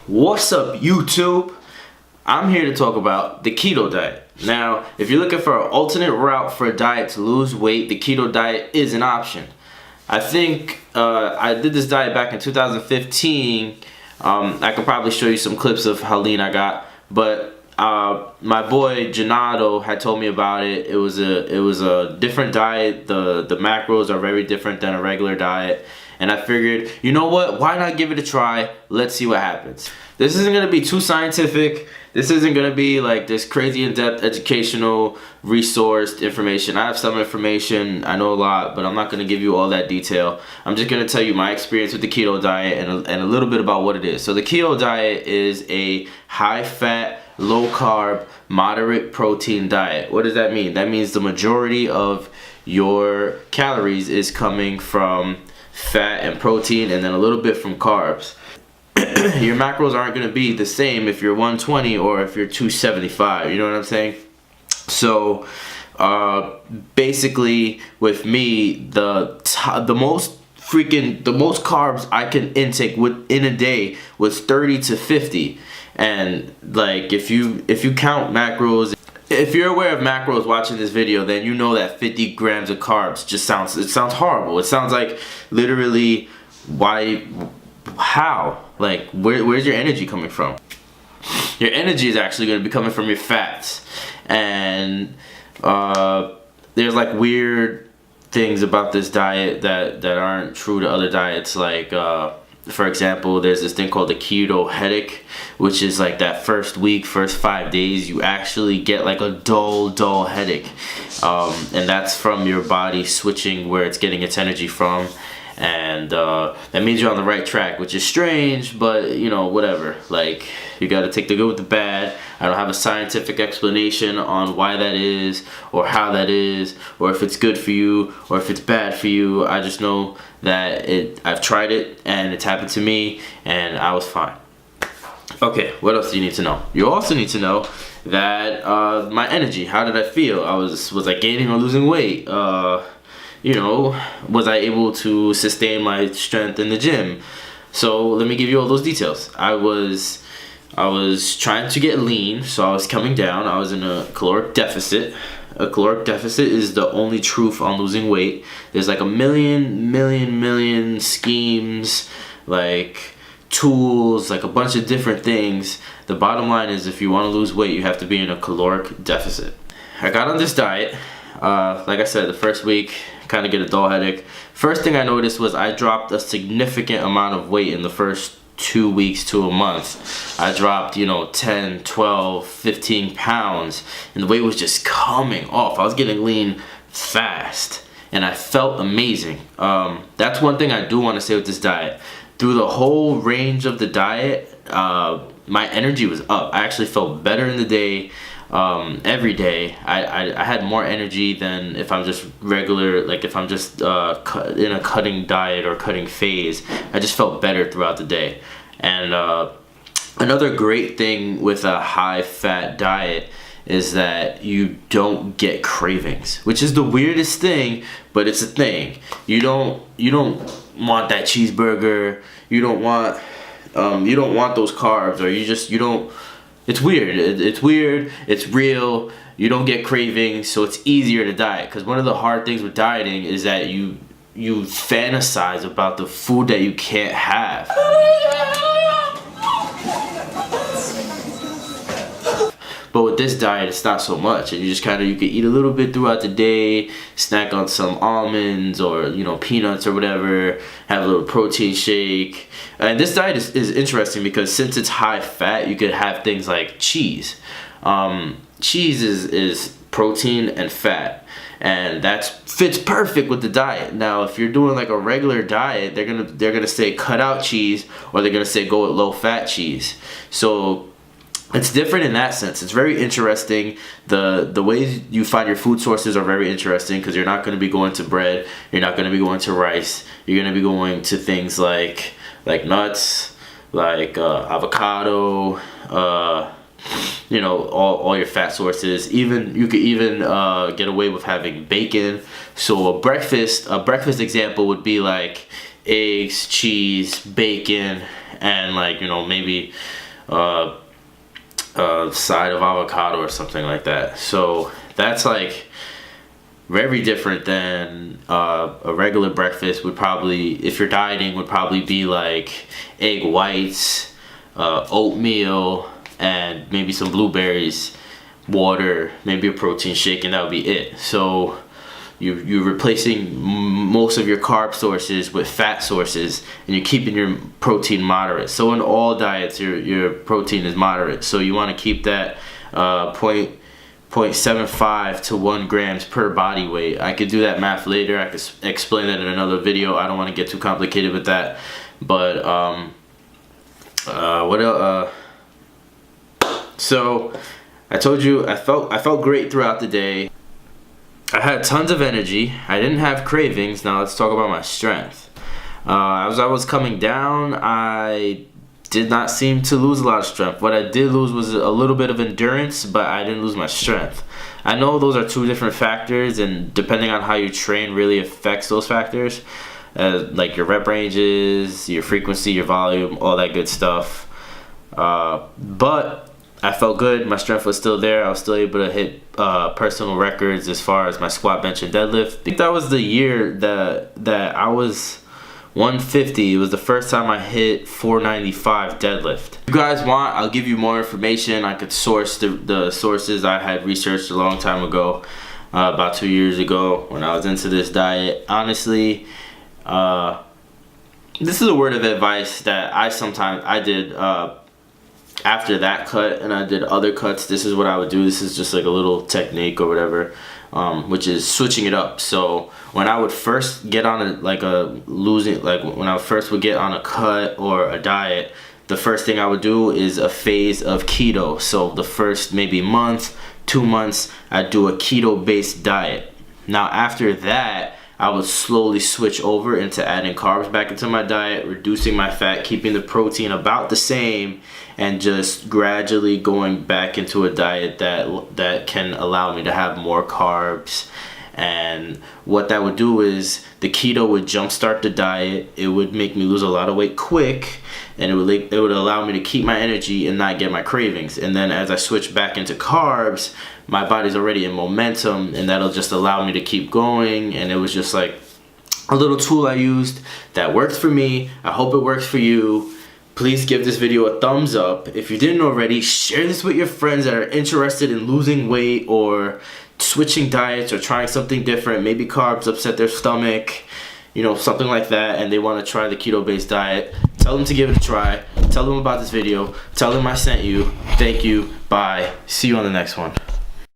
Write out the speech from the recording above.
What's up, YouTube? I'm here to talk about the keto diet. Now, if you're looking for an alternate route for a diet to lose weight, the keto diet is an option. I think I did this diet back in 2015. I could probably show you some clips of how lean I got, but my boy Janado had told me about it. It was a different diet. The macros are very different than a regular diet. And I figured, you know what? Why not give it a try? Let's see what happens. This isn't going to be too scientific. This isn't going to be like this crazy in-depth educational resourced information. I have some information. I know a lot, but I'm not going to give you all that detail. I'm just going to tell you my experience with the keto diet and a little bit about what it is. So the keto diet is a high-fat, low-carb, moderate protein diet. What does that mean? That means the majority of your calories is coming from fat and protein, and then a little bit from carbs. Your macros aren't going to be the same if you're 120 or if you're 275. You know what I'm saying? So basically, with me, the most carbs I can intake in a day was 30 to 50. And like if you count macros, if you're aware of macros watching this video, then you know that 50 grams of carbs just sounds horrible. It sounds like literally how? Like where's your energy coming from? Your energy is actually going to be coming from your fats. And there's like weird things about this diet that aren't true to other diets. Like for example, there's this thing called the keto headache, which is like that first week, first 5 days, you actually get like a dull headache. And that's from your body switching where it's getting its energy from. And that means you're on the right track, which is strange, but you know, whatever. Like, you gotta take the good with the bad. I don't have a scientific explanation on why that is, or how that is, or if it's good for you, or if it's bad for you. I just know that I've tried it, and it's happened to me, and I was fine. Okay, what else do you need to know? You also need to know that my energy, how did I feel? Was I gaining or losing weight? You know, was I able to sustain my strength in the gym? So let me give you all those details. I was trying to get lean, so I was coming down. I was in a caloric deficit. A caloric deficit is the only truth on losing weight. There's like a million schemes, like tools, like a bunch of different things. The bottom line is, if you want to lose weight, you have to be in a caloric deficit. I got on this diet. Like I said, the first week, kind of get a dull headache. First thing I noticed was I dropped a significant amount of weight in the first 2 weeks to a month. I dropped, 10, 12, 15 pounds, and the weight was just coming off. I was getting lean fast, and I felt amazing. That's one thing I do want to say with this diet. Through the whole range of the diet, my energy was up. I actually felt better in the day. Every day I had more energy than if I'm just regular, like if I'm just in a cutting diet or cutting phase. I just felt better throughout the day. And another great thing with a high fat diet is that you don't get cravings, which is the weirdest thing, but it's a thing. You don't want that cheeseburger, you don't want those carbs, or you don't. It's weird. It's weird. It's real. You don't get cravings, so it's easier to diet. Because one of the hard things with dieting is that you fantasize about the food that you can't have. But with this diet, it's not so much, and you can eat a little bit throughout the day, snack on some almonds or peanuts or whatever, have a little protein shake. And this diet is interesting because since it's high fat, you could have things like cheese. Cheese is protein and fat, and that fits perfect with the diet. Now, if you're doing like a regular diet, they're gonna say cut out cheese, or they're gonna say go with low fat cheese. So it's different in that sense. It's very interesting. The ways you find your food sources are very interesting, because you're not going to be going to bread, you're not going to be going to rice, you're going to be going to things like nuts, like avocado, all your fat sources. You could even get away with having bacon. So a breakfast example would be like eggs, cheese, bacon, and like, you know, maybe a side of avocado or something like that. So that's like very different than a regular breakfast would probably, if you're dieting, would probably be like egg whites, oatmeal, and maybe some blueberries, water, maybe a protein shake, and that would be it. So you're replacing most of your carb sources with fat sources, and you're keeping your protein moderate. So in all diets, your protein is moderate. So you want to keep that 0.75 to 1 grams per body weight. I could do that math later. I could explain that in another video. I don't want to get too complicated with that. But what else? So I told you I felt great throughout the day. I had tons of energy. I didn't have cravings. Now let's talk about my strength. As I was coming down, I did not seem to lose a lot of strength. What I did lose was a little bit of endurance, but I didn't lose my strength. I know those are two different factors, and depending on how you train really affects those factors, like your rep ranges, your frequency, your volume, all that good stuff. But I felt good. My strength was still there. I was still able to hit personal records as far as my squat, bench, and deadlift. I think that was the year that I was 150. It was the first time I hit 495 deadlift. If you guys want, I'll give you more information. I could source the sources I had researched a long time ago, about 2 years ago when I was into this diet. Honestly, this is a word of advice that I did after that cut, and I did other cuts. This is what I would do. This is just like a little technique or whatever, which is switching it up. So when I would first get on when I first would get on a cut or a diet, the first thing I would do is a phase of keto. So the first maybe month, 2 months, I'd do a keto based diet. Now after that, I would slowly switch over into adding carbs back into my diet, reducing my fat, keeping the protein about the same, and just gradually going back into a diet that can allow me to have more carbs. And what that would do is the keto would jumpstart the diet. It would make me lose a lot of weight quick, and it would allow me to keep my energy and not get my cravings. And then as I switch back into carbs, my body's already in momentum, and that'll just allow me to keep going. And it was just like a little tool I used that worked for me. I hope it works for you. Please give this video a thumbs up. If you didn't already, share this with your friends that are interested in losing weight or switching diets or trying something different. Maybe carbs upset their stomach, you know, something like that, and they want to try the keto-based diet. Tell them to give it a try. Tell them about this video. Tell them I sent you. Thank you. Bye. See you on the next one.